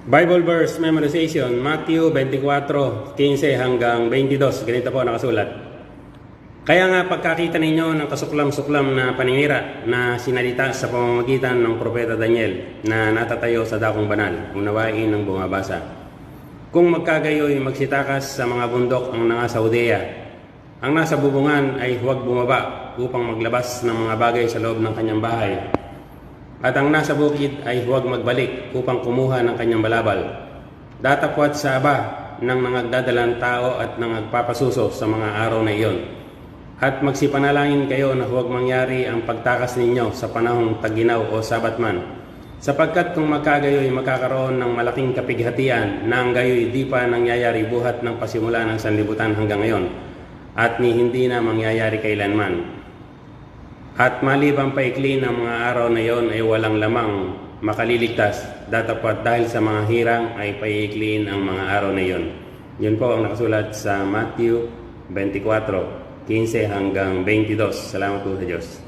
Bible verse memorization, Matthew 24:15 hanggang 22. Ganito po nakasulat. Kaya nga pagkakita ninyo ng kasuklam-suklam na paninira na sinalita sa pamamagitan ng propeta Daniel na natatayo sa dakong banal, unawain ng bumabasa. Kung magkagayoy magsitakas sa mga bundok ang nasa Judea, ang nasa bubungan ay huwag bumaba upang maglabas ng mga bagay sa loob ng kanyang bahay. At ang nasa bukid ay huwag magbalik upang kumuha ng kanyang balabal. Datapwat sa aba ng nangagdadalang tao at nangagpapasuso sa mga araw na iyon. At magsipanalangin kayo na huwag mangyari ang pagtakas ninyo sa panahong taginaw o sabatman. Sapagkat kung magkagayoy magkakaroon ng malaking kapighatian na ang gayoy di pa nangyayari buhat ng pasimula ng sanlibutan hanggang ngayon. At ni hindi na mangyayari kailanman. At malibang paikli ng mga araw na iyon ay walang lamang makaliligtas, datapwat dahil sa mga hirang ay paiikliin ang mga araw na iyon. Yun po ang nakasulat sa Matthew 24:15 hanggang 22. Salamat po sa Diyos.